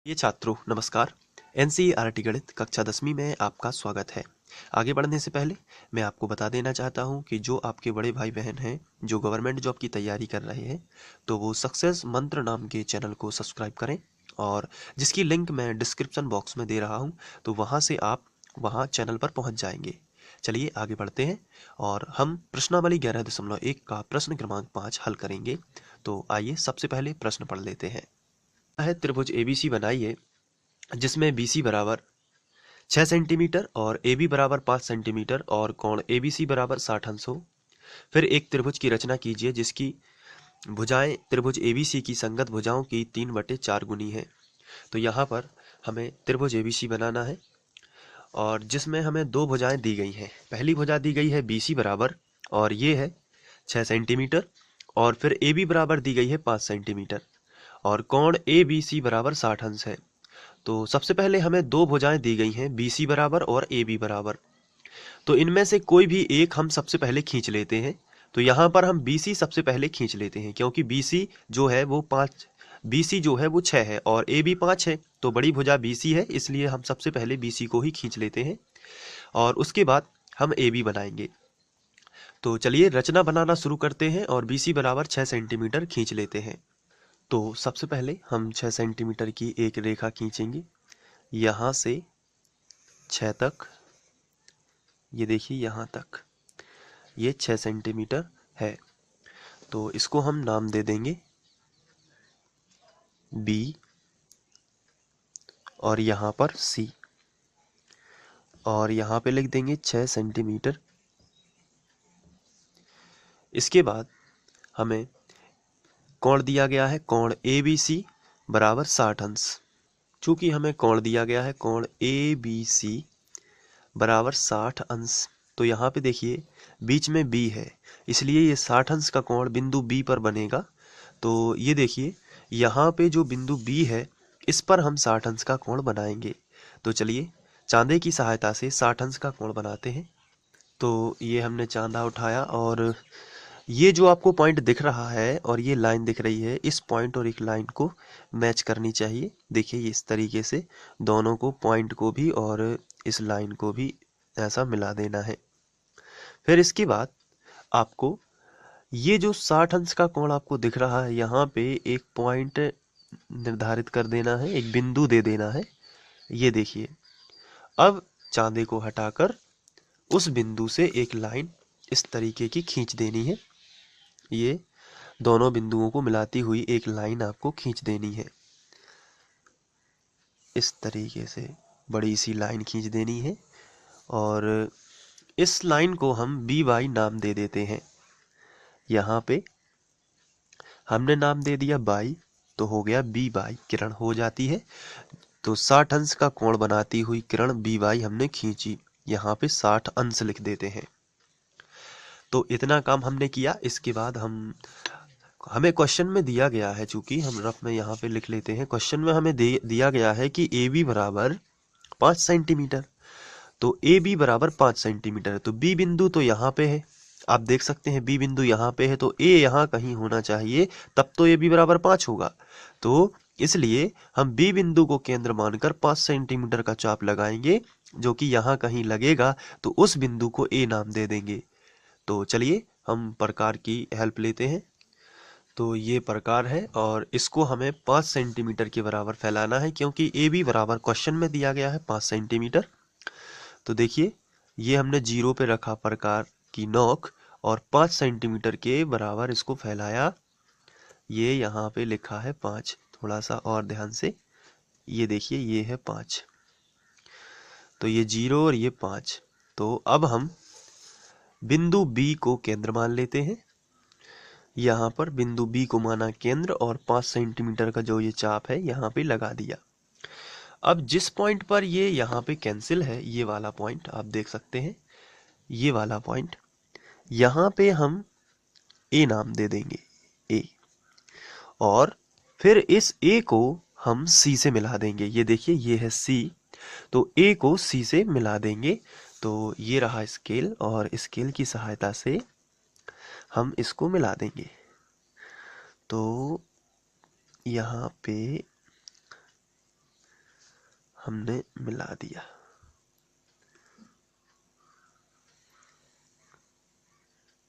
ये छात्रों नमस्कार। एनसीईआरटी गणित कक्षा 10वीं में आपका स्वागत है। आगे बढ़ने से पहले मैं आपको बता देना चाहता हूं कि जो आपके बड़े भाई बहन हैं जो गवर्नमेंट जॉब की तैयारी कर रहे हैं तो वो सक्सेस मंत्र नाम के चैनल को सब्सक्राइब करें और जिसकी लिंक मैं डिस्क्रिप्शन बॉक्स में दे रहा हूं तो वहां से आप वहां चैनल पर पहुंच जाएंगे। चलिए आगे बढ़ते हैं और हम प्रश्नावली 11.1 का प्रश्न क्रमांक 5 हल करेंगे। तो आइए सबसे पहले प्रश्न पढ़ लेते हैं। है त्रिभुज एबीसी बनाइए जिसमें बीसी बराबर 6 सेंटीमीटर और AB बराबर 5 सेंटीमीटर और कोण ABC बराबर 60 अंश हो। फिर एक त्रिभुज की रचना कीजिए जिसकी भुजाएं त्रिभुज ABC की संगत भुजाओं की 3/4 गुनी है। तो यहाँ पर हमें त्रिभुज ABC बनाना है और जिसमें हमें दो भुजाएं दी गई हैं। पहली भुजा दी गई है BC बराबर और ये है 6 सेंटीमीटर और फिर AB बराबर दी गई है 5 सेंटीमीटर और कोण ABC बराबर 60 अंश है। तो सबसे पहले हमें दो भुजाएं दी गई हैं BC बराबर और AB बराबर। तो इनमें से कोई भी एक हम सबसे पहले खींच लेते हैं। तो यहाँ पर हम BC सबसे पहले खींच लेते हैं क्योंकि BC जो है वो 5 BC जो है वो 6 है और AB 5 है। तो बड़ी भुजा BC है इसलिए हम सबसे पहले BC को ही खींच लेते हैं और उसके बाद हम AB बनाएंगे। तो चलिए रचना बनाना शुरू करते हैं और BC बराबर 6 सेंटीमीटर खींच लेते हैं। तो सबसे पहले हम 6 सेंटीमीटर की एक रेखा खींचेंगे यहाँ से 6 तक। ये देखिए यहाँ तक ये 6 सेंटीमीटर है। तो इसको हम नाम दे देंगे B और यहाँ पर C और यहाँ पे लिख देंगे 6 सेंटीमीटर। इसके बाद हमें कोण दिया गया है कोण ABC बराबर 60 अंश। चूंकि हमें कोण दिया गया है कोण ABC बराबर 60 अंश तो यहाँ पे देखिए बीच में B है इसलिए ये 60 अंश का कोण बिंदु B पर बनेगा। तो ये देखिए यहाँ पे जो बिंदु B है इस पर हम 60 अंश का कोण बनाएंगे। तो चलिए चांदे की सहायता से 60 अंश का कोण बनाते हैं। तो ये हमने चांदा उठाया और ये जो आपको पॉइंट दिख रहा है और ये लाइन दिख रही है इस पॉइंट और एक लाइन को मैच करनी चाहिए। देखिए इस तरीके से दोनों को पॉइंट को भी और इस लाइन को भी ऐसा मिला देना है। फिर इसके बाद आपको ये जो 60 अंश का कोण आपको दिख रहा है यहाँ पे एक पॉइंट निर्धारित कर देना है, एक बिंदु दे देना है। ये देखिए अब चांदे को हटाकर उस बिंदु से एक लाइन इस तरीके की खींच देनी है। ये दोनों बिंदुओं को मिलाती हुई एक लाइन आपको खींच देनी है। इस तरीके से बड़ी सी लाइन खींच देनी है और इस लाइन को हम BY नाम दे देते हैं। यहाँ पे हमने नाम दे दिया बाई तो हो गया BY किरण हो जाती है। तो 60 अंश का कोण बनाती हुई किरण BY हमने खींची। यहाँ पे 60 अंश लिख देते हैं। तो इतना काम हमने किया। इसके बाद हमें क्वेश्चन में दिया गया है, चूंकि हम रफ में यहाँ पे लिख लेते हैं। क्वेश्चन में हमें दिया गया है कि AB बराबर 5 सेंटीमीटर। तो AB बराबर 5 सेंटीमीटर है तो B बिंदु तो यहाँ पे है। आप देख सकते हैं B बिंदु यहाँ पे है तो A यहाँ कहीं होना चाहिए तब तो AB बराबर 5 होगा। तो इसलिए हम B बिंदु को केंद्र मानकर 5 सेंटीमीटर का चाप लगाएंगे जो कि यहाँ कहीं लगेगा। तो उस बिंदु को A नाम दे देंगे। तो चलिए हम प्रकार की हेल्प लेते हैं। तो ये प्रकार है और इसको हमें 5 सेंटीमीटर के बराबर फैलाना है क्योंकि AB बराबर क्वेश्चन में दिया गया है 5 सेंटीमीटर। तो देखिए ये हमने 0 पे रखा प्रकार की नोक और 5 सेंटीमीटर के बराबर इसको फैलाया। ये यहाँ पे लिखा है 5, थोड़ा सा और ध्यान से ये देखिए ये है 5। तो ये 0 और ये 5। तो अब हम बिंदु B को केंद्र मान लेते हैं। यहाँ पर बिंदु B को माना केंद्र और 5 सेंटीमीटर का जो ये चाप है यहाँ पे लगा दिया। अब जिस पॉइंट पर ये यहाँ पे कैंसिल है, ये वाला पॉइंट आप देख सकते हैं, ये वाला पॉइंट यहाँ पे हम A नाम दे देंगे A और फिर इस A को हम C से मिला देंगे। ये देखिए ये है C तो A को C से मिला देंगे। तो ये रहा स्केल और स्केल की सहायता से हम इसको मिला देंगे। तो यहाँ पे हमने मिला दिया।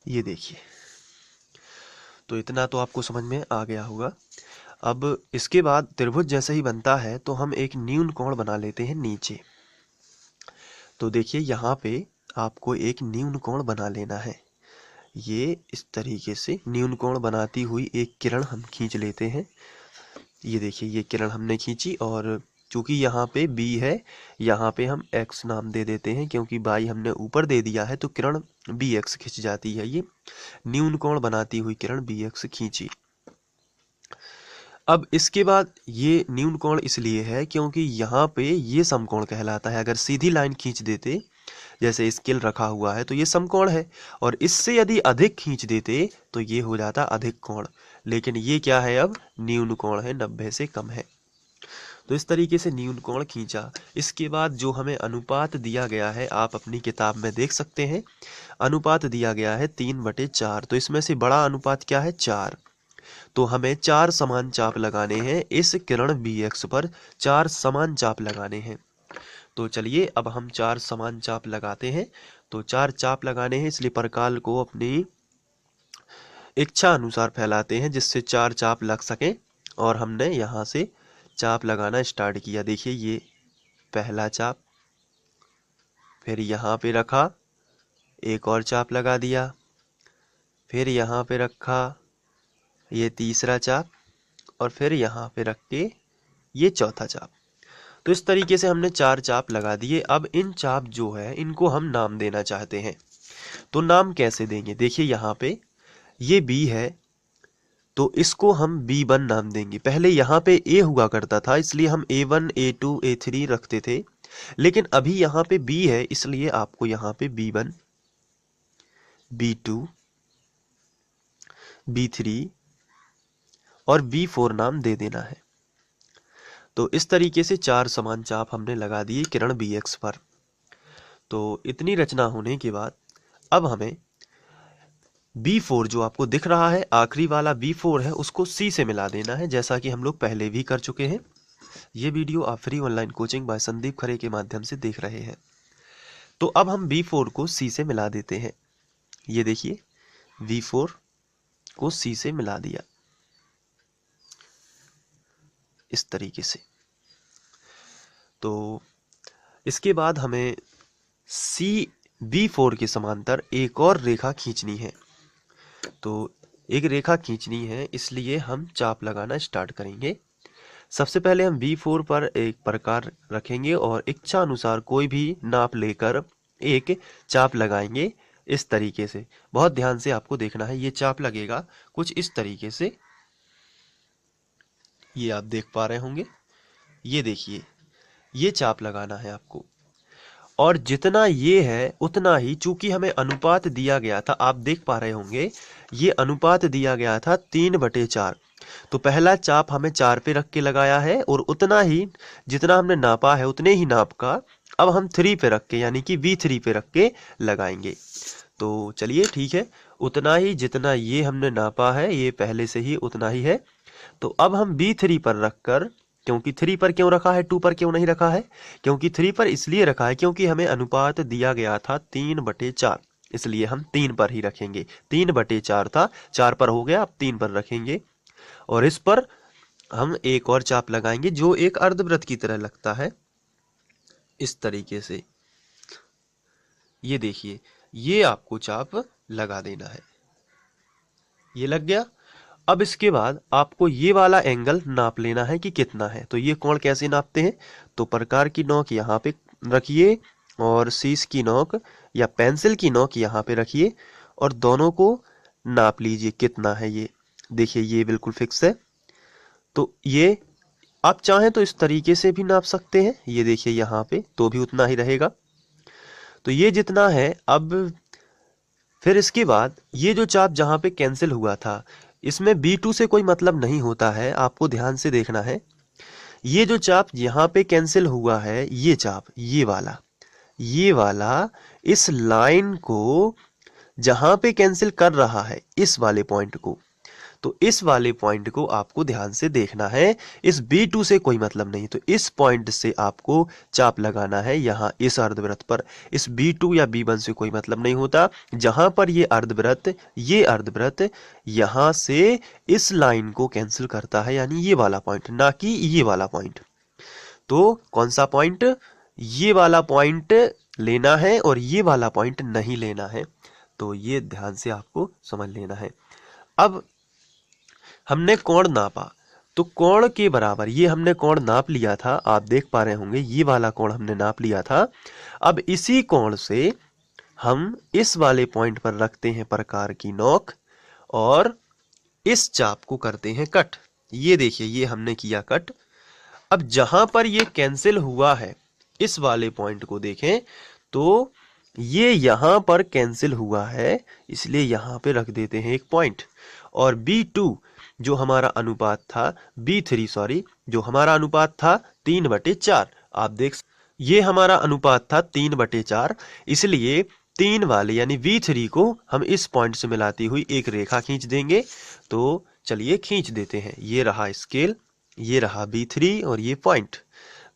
ये देखिए, तो इतना तो आपको समझ में आ गया होगा। अब इसके बाद त्रिभुज जैसे ही बनता है तो हम एक न्यून कोण बना लेते हैं नीचे। तो देखिए यहाँ पे आपको एक न्यून कोण बना लेना है। ये इस तरीके से न्यून कोण बनाती हुई एक किरण हम खींच लेते हैं। ये देखिए, ये किरण हमने खींची और चूंकि यहाँ पे B है, यहाँ पे हम X नाम दे देते हैं, क्योंकि y हमने ऊपर दे दिया है तो किरण BX खिंच जाती है। ये न्यून कोण बनाती हुई किरण BX खींची। अब इसके बाद ये न्यून कोण इसलिए है क्योंकि यहाँ पे ये समकोण कहलाता है। अगर सीधी लाइन खींच देते, जैसे स्केल रखा हुआ है, तो ये समकोण है, और इससे यदि अधिक खींच देते तो ये हो जाता अधिक कोण। लेकिन ये क्या है, अब न्यून कोण है, 90 से कम है। तो इस तरीके से न्यून कोण खींचा। इसके बाद जो हमें अनुपात दिया गया है, आप अपनी किताब में देख सकते हैं, अनुपात दिया गया है 3/4। तो इसमें से बड़ा अनुपात क्या है, 4। तो हमें 4 समान चाप लगाने हैं। इस किरण BX पर 4 समान चाप लगाने हैं। तो चलिए अब हम 4 समान चाप लगाते हैं। तो 4 चाप लगाने हैं, इसलिए परकाल को अपनी इच्छा अनुसार फैलाते हैं जिससे 4 चाप लग सकें। और हमने यहाँ से चाप लगाना स्टार्ट किया। देखिए, ये पहला चाप, फिर यहाँ पे रखा, एक और चाप लगा दिया, फिर यहाँ पे रखा, ये तीसरा चाप, और फिर यहाँ पे रख के ये चौथा चाप। तो इस तरीके से हमने 4 चाप लगा दिए। अब इन चाप जो है इनको हम नाम देना चाहते हैं। तो नाम कैसे देंगे, देखिए यहाँ पे ये B है तो इसको हम B1 नाम देंगे। पहले यहाँ पे A हुआ करता था, इसलिए हम A1 A2 A3 रखते थे, लेकिन अभी यहाँ पे B है, इसलिए आपको यहाँ पे B1 B2 B3 और B4 नाम दे देना है। तो इस तरीके से 4 समान चाप हमने लगा दिए किरण BX पर। तो इतनी रचना होने के बाद अब हमें B4 जो आपको दिख रहा है, आखिरी वाला B4 है, उसको C से मिला देना है, जैसा कि हम लोग पहले भी कर चुके हैं। ये वीडियो आप free online coaching by Sandeep Khare के माध्यम से देख रहे हैं। तो अब हम B4 को C से मिला देते हैं। ये देखिए, V4 को C से मिला दिया इस तरीके से। तो इसके बाद हमें B4 के समांतर एक और रेखा खींचनी है। तो एक रेखा खींचनी है, इसलिए हम चाप लगाना स्टार्ट करेंगे। सबसे पहले हम B4 पर एक प्रकार रखेंगे और इच्छा अनुसार कोई भी नाप लेकर एक चाप लगाएंगे इस तरीके से। बहुत ध्यान से आपको देखना है, ये चाप लगेगा कुछ इस तरीके से। ये आप देख पा रहे होंगे, ये देखिए, ये चाप लगाना है आपको। और जितना ये है उतना ही, चूंकि हमें अनुपात दिया गया था, आप देख पा रहे होंगे, ये अनुपात दिया गया था 3/4। तो पहला चाप हमें 4 पे रख के लगाया है, और उतना ही जितना हमने नापा है उतने ही नाप का अब हम 3 पे रख के, यानी कि V3 पे रख के लगाएंगे। तो चलिए ठीक है, उतना ही जितना ये हमने नापा है, ये पहले से ही उतना ही है। तो अब हम B3 पर रखकर, क्योंकि 3 पर क्यों रखा है, 2 पर क्यों नहीं रखा है, क्योंकि 3 पर इसलिए रखा है क्योंकि हमें अनुपात दिया गया था 3/4, इसलिए हम 3 पर ही रखेंगे। 3/4 था, 4 पर हो गया, अब 3 पर रखेंगे। और इस पर हम एक और चाप लगाएंगे जो एक अर्धवृत्त की तरह लगता है इस तरीके से। ये देखिए, ये आपको चाप लगा देना है। ये लग गया। अब इसके बाद आपको ये वाला एंगल नाप लेना है कि कितना है। तो ये कोण कैसे नापते हैं, तो प्रकार की नोक यहाँ पे रखिए और शीश की नोक या पेंसिल की नोक यहाँ पे रखिए और दोनों को नाप लीजिए कितना है। ये देखिए, ये बिल्कुल फिक्स है। तो ये आप चाहें तो इस तरीके से भी नाप सकते हैं, ये देखिए यहाँ पे, तो भी उतना ही रहेगा। तो ये जितना है। अब फिर इसके बाद ये जो चाप जहाँ पे कैंसिल हुआ था, इसमें B2 से कोई मतलब नहीं होता है, आपको ध्यान से देखना है। ये जो चाप यहाँ पे कैंसिल हुआ है, ये चाप, ये वाला इस लाइन को जहाँ पे कैंसिल कर रहा है, इस वाले पॉइंट को, तो इस वाले पॉइंट को आपको ध्यान से देखना है, इस B2 से कोई मतलब नहीं। तो इस पॉइंट से आपको चाप लगाना है यहाँ इस अर्धवृत्त पर। इस B2 या B1 से कोई मतलब नहीं होता। जहां पर ये अर्धवृत्त यहां से इस लाइन को कैंसिल करता है, यानी ये वाला पॉइंट, ना कि ये वाला पॉइंट। तो कौन सा पॉइंट? ये वाला पॉइंट लेना है और ये वाला पॉइंट नहीं लेना है। तो ये ध्यान से आपको समझ लेना है। अब हमने कोण नापा, तो कोण के बराबर ये हमने कोण नाप लिया था, आप देख पा रहे होंगे ये वाला कोण हमने नाप लिया था। अब इसी कोण से हम इस वाले पॉइंट पर रखते हैं प्रकार की नोक और इस चाप को करते हैं कट। ये देखिए, ये हमने किया कट। अब जहां पर ये कैंसिल हुआ है, इस वाले पॉइंट को देखें तो ये यहां पर कैंसिल हुआ है, इसलिए यहां पे रख देते हैं एक पॉइंट। और B2 जो हमारा अनुपात था, B3 सॉरी, जो हमारा अनुपात था 3/4, आप देख, ये हमारा अनुपात था 3/4, इसलिए 3 वाले यानी V3 को हम इस पॉइंट से मिलाती हुई एक रेखा खींच देंगे। तो चलिए खींच देते हैं। ये रहा स्केल, ये रहा B3 और ये पॉइंट,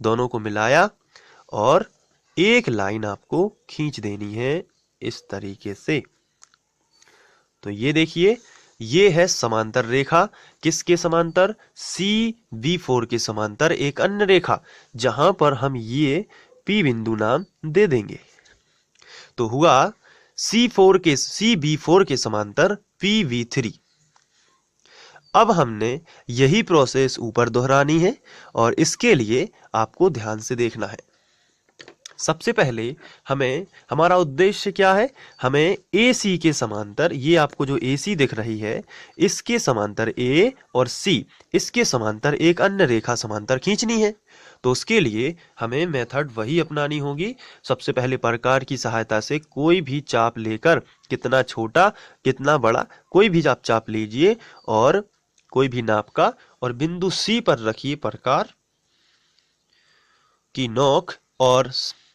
दोनों को मिलाया और एक लाइन आपको खींच देनी है इस तरीके से। तो ये देखिए, ये है समांतर रेखा। किसके समांतर? CB4 के समांतर एक अन्य रेखा, जहां पर हम ये P बिंदु नाम दे देंगे। तो हुआ CB4 के समांतर PV3। अब हमने यही प्रोसेस ऊपर दोहरानी है और इसके लिए आपको ध्यान से देखना है। सबसे पहले हमारा उद्देश्य क्या है? हमें AC के समांतर, ये आपको जो AC दिख रही है, इसके समांतर A और C, इसके समांतर एक अन्य रेखा समांतर खींचनी है। तो उसके लिए हमें मेथड वही अपनानी होगी। सबसे पहले प्रकार की सहायता से कोई भी चाप लेकर, कितना छोटा कितना बड़ा, कोई भी आप चाप लीजिए और कोई भी नाप का, और बिंदु C पर रखिए प्रकार की नोक और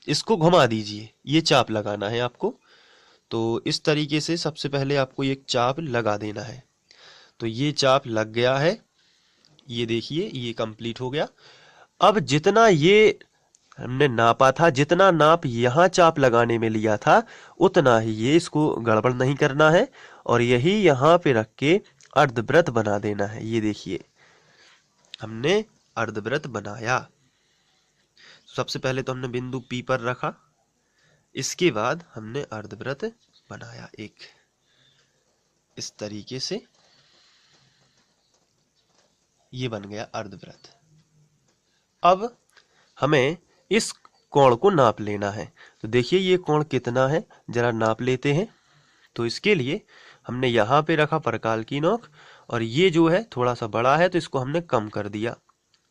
इसको घुमा दीजिए। ये चाप लगाना है आपको। तो इस तरीके से सबसे पहले आपको एक चाप लगा देना है। तो ये चाप लग गया है, ये देखिए, ये कंप्लीट हो गया। अब जितना ये हमने नापा था, जितना नाप यहाँ चाप लगाने में लिया था, उतना ही ये, इसको गड़बड़ नहीं करना है और यही यहाँ पे रख के अर्धवृत्त बना देना है। ये देखिए, हमने अर्धवृत्त बनाया। सबसे पहले तो हमने बिंदु P पर रखा, इसके बाद हमने अर्धवृत्त बनाया एक, इस तरीके से ये बन गया अर्धवृत्त। अब हमें इस कोण को नाप लेना है। तो देखिए ये कोण कितना है, जरा नाप लेते हैं। तो इसके लिए हमने यहाँ पे रखा प्रकार की नोक और ये जो है थोड़ा सा बड़ा है, तो इसको हमने कम कर दिया।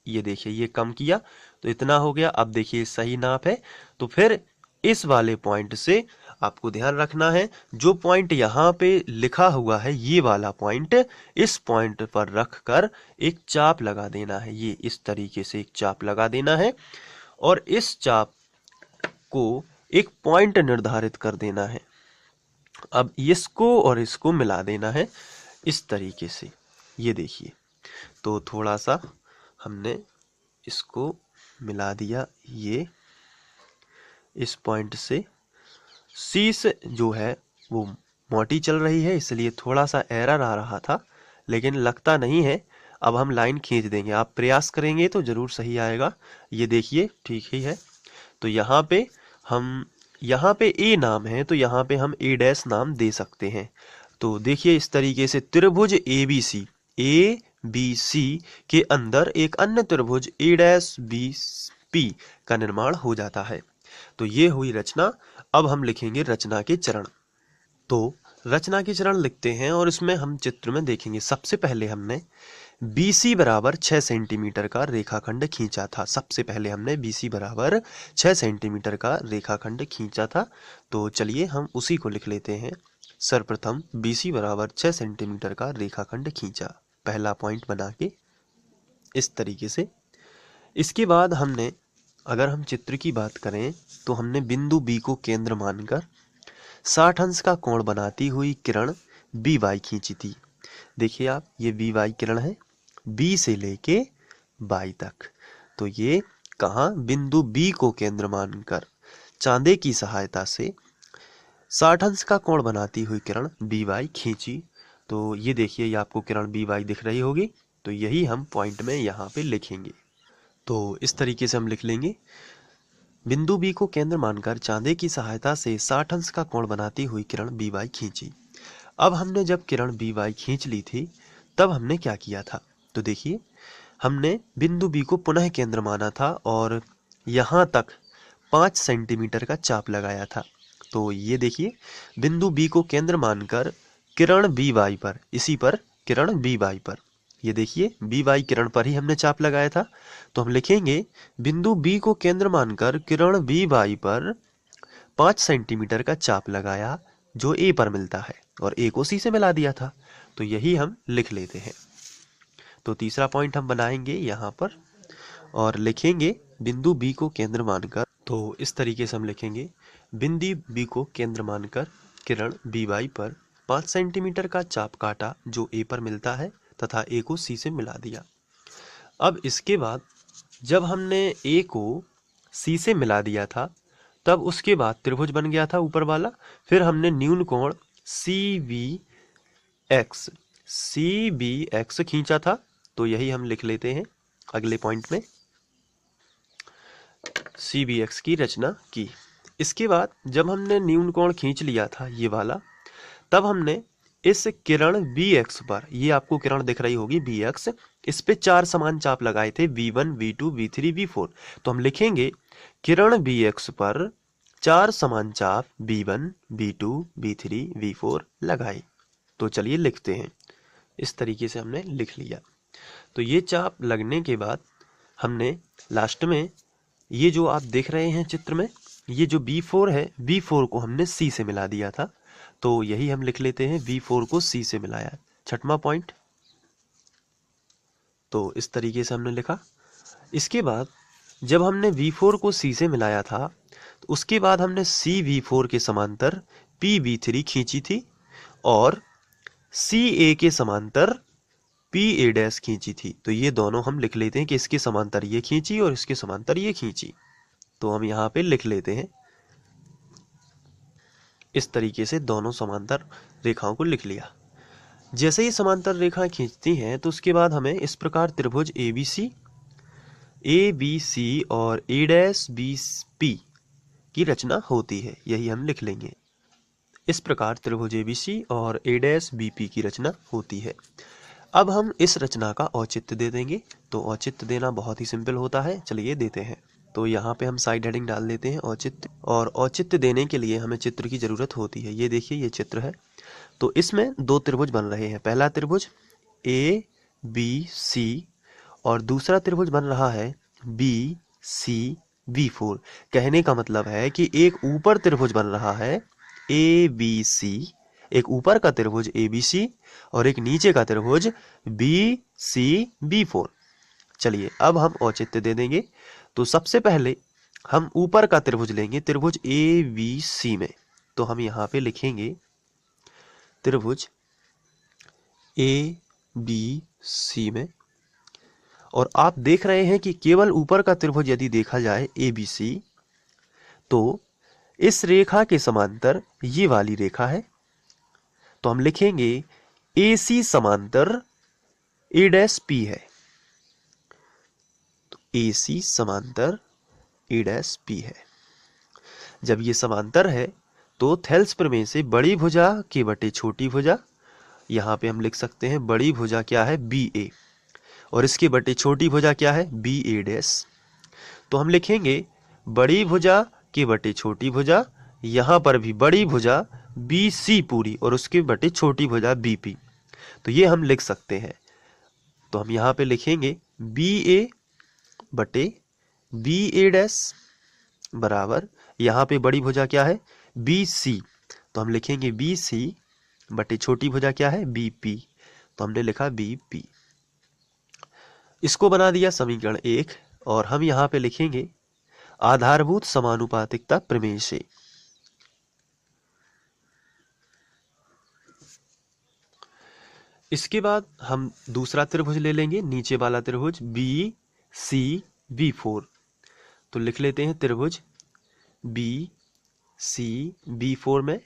ये देखिए, ये कम किया तो इतना हो गया। अब देखिए सही नाप है। तो फिर इस वाले पॉइंट से आपको ध्यान रखना है, जो पॉइंट यहाँ पे लिखा हुआ है, ये वाला पॉइंट, इस पॉइंट पर रखकर एक चाप लगा देना है। ये इस तरीके से एक चाप लगा देना है और इस चाप को एक पॉइंट निर्धारित कर देना है। अब इसको और इसको मिला देना है इस तरीके से। ये देखिए, तो थोड़ा सा हमने इसको मिला दिया। ये इस पॉइंट से शीश जो है वो मोटी चल रही है, इसलिए थोड़ा सा एरर आ रहा था, लेकिन लगता नहीं है। अब हम लाइन खींच देंगे, आप प्रयास करेंगे तो जरूर सही आएगा। ये देखिए ठीक ही है। तो यहाँ पे A नाम है, तो यहाँ पे हम A' नाम दे सकते हैं। तो देखिए इस तरीके से त्रिभुज ABC के अंदर एक अन्य त्रिभुज A'BP का निर्माण हो जाता है। तो ये हुई रचना। अब हम लिखेंगे रचना के चरण। तो रचना के चरण लिखते हैं और इसमें हम चित्र में देखेंगे। सबसे पहले हमने BC बराबर 6 सेंटीमीटर का रेखाखंड खींचा था। सबसे पहले हमने BC बराबर 6 सेंटीमीटर का रेखाखंड खींचा था। तो चलिए हम उसी को लिख लेते हैं। सर्वप्रथम BC बराबर 6 सेंटीमीटर का रेखाखंड खींचा, पहला पॉइंट बना के इस तरीके से। इसके बाद हमने, अगर हम चित्र की बात करें, तो हमने बिंदु B को केंद्र मानकर 60 अंश का कोण बनाती हुई किरण BY खींची थी। देखिए आप, ये बी वाई किरण है, बी से लेके बाई तक। तो ये कहाँ, बिंदु बी को केंद्र मानकर चांदे की सहायता से 60 अंश का कोण बनाती हुई किरण बी वाई खींची। तो ये देखिए, ये आपको किरण बी वाई दिख रही होगी। तो यही हम पॉइंट में यहाँ पे लिखेंगे। तो इस तरीके से हम लिख लेंगे, बिंदु बी को केंद्र मानकर चांदे की सहायता से 60 अंश का कोण बनाती हुई किरण बी वाई खींची। अब हमने जब किरण बी वाई खींच ली थी, तब हमने क्या किया था? तो देखिए, हमने बिंदु बी को पुनः केंद्र माना था और यहाँ तक 5 सेंटीमीटर का चाप लगाया था। तो ये देखिए, बिंदु बी को केंद्र मानकर किरण बी वाई पर, इसी पर किरण बी वाई पर, ये देखिए बी वाई किरण पर ही हमने चाप लगाया था। तो हम लिखेंगे, बिंदु बी को केंद्र मानकर किरण बी वाई पर 5 सेंटीमीटर का चाप लगाया, जो ए पर मिलता है, और ए को सी से मिला दिया था। तो यही हम लिख लेते हैं। तो तीसरा पॉइंट हम बनाएंगे यहाँ पर और लिखेंगे, बिंदु बी को केंद्र मानकर। तो इस तरीके से हम लिखेंगे, बिंदु बी को केंद्र मानकर किरण बी वाई पर 5 सेंटीमीटर का चाप काटा, जो ए पर मिलता है, तथा ए को सी से मिला दिया। अब इसके बाद जब हमने ए को सी से मिला दिया था, तब उसके बाद त्रिभुज बन गया था ऊपर वाला। फिर हमने न्यून कोण सी बी एक्स खींचा था। तो यही हम लिख लेते हैं अगले पॉइंट में, सी बी एक्स की रचना की। इसके बाद जब हमने न्यून कोण खींच लिया था ये वाला, तब हमने इस किरण बी एक्स पर, ये आपको किरण दिख रही होगी बी एक्स, इस पे 4 समान चाप लगाए थे, V1, V2, V3, V4। तो हम लिखेंगे, किरण बी एक्स पर 4 समान चाप V1, V2, V3, V4 लगाए। तो चलिए लिखते हैं। इस तरीके से हमने लिख लिया। तो ये चाप लगने के बाद हमने लास्ट में, ये जो आप देख रहे हैं चित्र में, ये जो B4 है, B4 को हमने C से मिला दिया था। तो यही हम लिख लेते हैं, V4 को C से मिलाया। छठवां पॉइंट। तो इस तरीके से हमने लिखा। इसके बाद जब हमने V4 को C से मिलाया था, तो उसके बाद हमने CV4 के समांतर PV3 खींची थी और CA के समांतर PA डैश खींची थी। तो ये दोनों हम लिख लेते हैं कि इसके समांतर ये खींची और इसके समांतर ये खींची। तो हम यहाँ पे लिख लेते हैं, इस तरीके से दोनों समांतर रेखाओं को लिख लिया। जैसे ही समांतर रेखाएं खींचती हैं, तो उसके बाद हमें इस प्रकार त्रिभुज ABC और A'BP की रचना होती है। यही हम लिख लेंगे। इस प्रकार त्रिभुज ABC और A'BP की रचना होती है। अब हम इस रचना का औचित्य दे देंगे। तो औचित्य देना बहुत ही सिंपल होता है, चलिए देते हैं। तो यहाँ पे हम साइड हेडिंग डाल देते हैं औचित्य, और औचित्य देने के लिए हमें चित्र की जरूरत होती है। ये देखिए, ये चित्र है। तो इसमें 2 त्रिभुज बन रहे हैं। पहला त्रिभुज ABC और दूसरा त्रिभुज बन रहा है BCB4। कहने का मतलब है कि एक ऊपर त्रिभुज बन रहा है ABC, एक ऊपर का त्रिभुज ABC और एक नीचे का त्रिभुज BCB4। चलिए अब हम औचित्य दे देंगे। तो सबसे पहले हम ऊपर का त्रिभुज लेंगे, त्रिभुज ABC में। तो हम यहाँ पे लिखेंगे, त्रिभुज ABC में। और आप देख रहे हैं कि केवल ऊपर का त्रिभुज यदि देखा जाए ABC, तो इस रेखा के समांतर ये वाली रेखा है। तो हम लिखेंगे, AC समांतर A''P है। तो AC समांतर A''P है। जब ये समांतर है, तो थेल्स प्रमेय से बड़ी भुजा के बटे छोटी भुजा, यहाँ पे हम लिख सकते हैं बड़ी भुजा क्या है BA, और इसके बटे छोटी भुजा क्या है BA'। तो हम लिखेंगे, बड़ी भुजा के बटे छोटी भुजा, यहाँ पर भी बड़ी भुजा BC पूरी और उसके बटे छोटी भुजा BP। तो ये हम लिख सकते हैं। तो हम यहाँ पे लिखेंगे, BA बटे BA' बराबर, यहाँ पे बड़ी भुजा क्या है BC। तो हम लिखेंगे BC बटे छोटी भुजा क्या है BP। तो हमने लिखा BP। इसको बना दिया समीकरण 1। और हम यहाँ पे लिखेंगे, आधारभूत समानुपातिकता प्रमेय से इसके बाद हम दूसरा त्रिभुज ले लेंगे, नीचे वाला त्रिभुज बी सी बी फोर। तो लिख लेते हैं त्रिभुज बी सी बी फोर में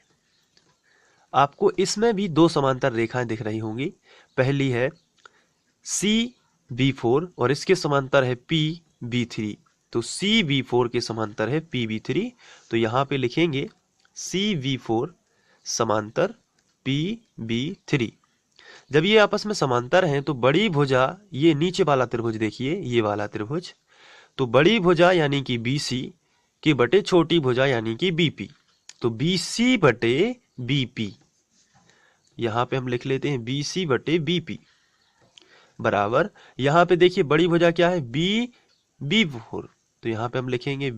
आपको इसमें भी दो समांतर रेखाएं दिख रही होंगी। पहली है सी बी फोर और इसके समांतर है पी बी थ्री। तो सी बी फोर के समांतर है पी बी थ्री। तो यहां पे लिखेंगे सी बी फोर समांतर पी बी थ्री। जब ये आपस में समांतर हैं तो बड़ी भुजा, ये नीचे वाला त्रिभुज देखिए, ये वाला त्रिभुज, तो बड़ी भुजा यानी कि BC के बटे छोटी भुजा यानी कि BP। तो BC बटे BP, यहां पे हम लिख लेते हैं BC बटे BP बराबर, यहां पे देखिए बड़ी भुजा क्या है B4। तो यहां पे हम लिखेंगे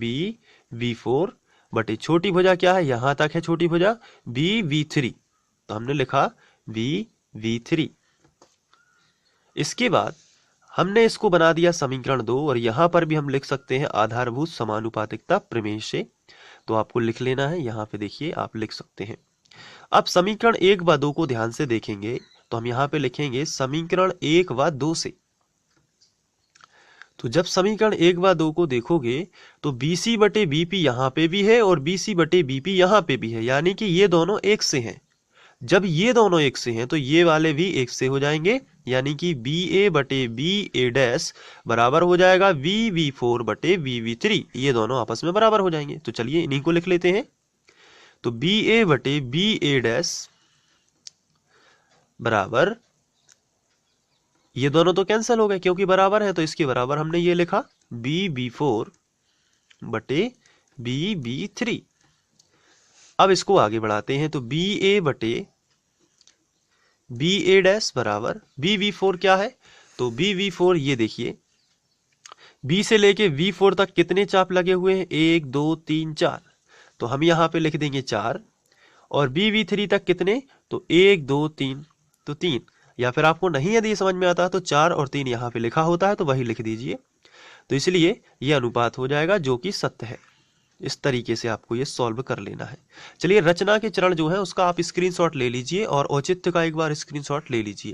B4 बटे छोटी भुजा क्या है, यहां तक है छोटी भुजा BV3। तो हमने लिखा BV3। इसके बाद हमने इसको बना दिया समीकरण 2 और यहां पर भी हम लिख सकते हैं आधारभूत समानुपातिकता प्रमेय से। तो आपको लिख लेना है, यहां पे देखिए आप लिख सकते हैं। अब समीकरण 1 व 2 को ध्यान से देखेंगे तो हम यहां पे लिखेंगे समीकरण 1 व 2 से। तो जब समीकरण 1 व 2 को देखोगे तो BC बटे BP यहां पे भी है और BC बटे BP यहां पे भी है, यानी कि ये दोनों एक से हैं। जब ये दोनों एक से हैं तो ये वाले भी एक से हो जाएंगे, यानी कि BA बटे BA डैश बराबर हो जाएगा VV4 बटे VV3। ये दोनों आपस में बराबर हो जाएंगे। तो चलिए इन्हीं को लिख लेते हैं। तो BA बटे BA डैश बराबर, ये दोनों तो कैंसिल हो गए क्योंकि बराबर है, तो इसके बराबर हमने ये लिखा BB4 बटे BB3। अब इसको आगे बढ़ाते हैं तो BA बटे BA डैश बराबर BV4 क्या है, तो BV4 ये देखिए B से लेके V4 तक कितने चाप लगे हुए हैं, 1 2 3 4। तो हम यहाँ पे लिख देंगे 4 और BV3 तक कितने, तो 1 2 3, तो 3। या फिर आपको नहीं यदि समझ में आता तो 4 और 3 यहाँ पे लिखा होता है तो वही लिख दीजिए। तो इसलिए ये अनुपात हो जाएगा जो कि सत्य है। इस तरीके से आपको ये सॉल्व कर लेना है। चलिए रचना के चरण जो है उसका आप स्क्रीनशॉट ले लीजिए और औचित्य का एक बार स्क्रीनशॉट ले लीजिए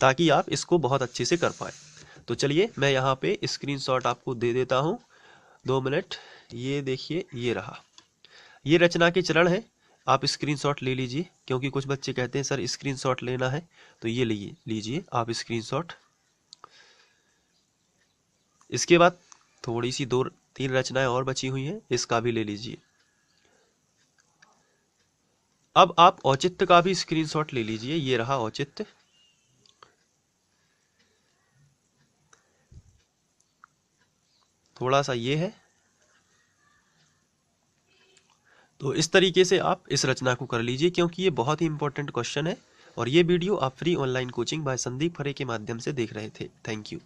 ताकि आप इसको बहुत अच्छे से कर पाए। तो चलिए मैं यहाँ पे स्क्रीनशॉट आपको दे देता हूँ, 2 मिनट। ये देखिए ये रहा, ये रचना के चरण है। आप स्क्रीनशॉट ले लीजिए क्योंकि कुछ बच्चे कहते हैं सर स्क्रीनशॉट लेना है, तो ये लीजिए आप स्क्रीनशॉट। इसके बाद थोड़ी सी 2-3 रचनाएं और बची हुई हैं, इसका भी ले लीजिए। अब आप औचित्य का भी स्क्रीनशॉट ले लीजिए, ये रहा औचित्य। थोड़ा सा ये है। तो इस तरीके से आप इस रचना को कर लीजिए क्योंकि ये बहुत ही इंपॉर्टेंट क्वेश्चन है और ये वीडियो आप free online coaching by Sandeep Khare के माध्यम से देख रहे थे। Thank you.